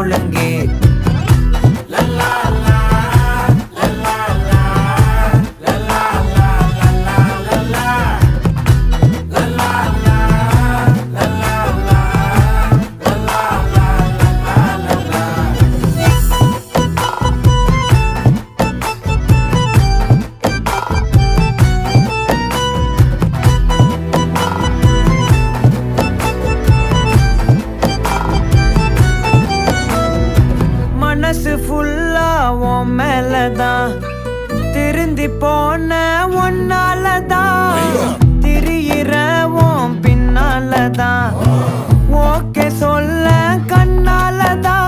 ஒழுங்கு. மனசு ஃபுல்லா உன் மேலதான், திருந்தி போன ஒன்னாலதான், திரியிற உன் பின்னாலதான், ஓகே சொல்ல கண்ணாலதான்.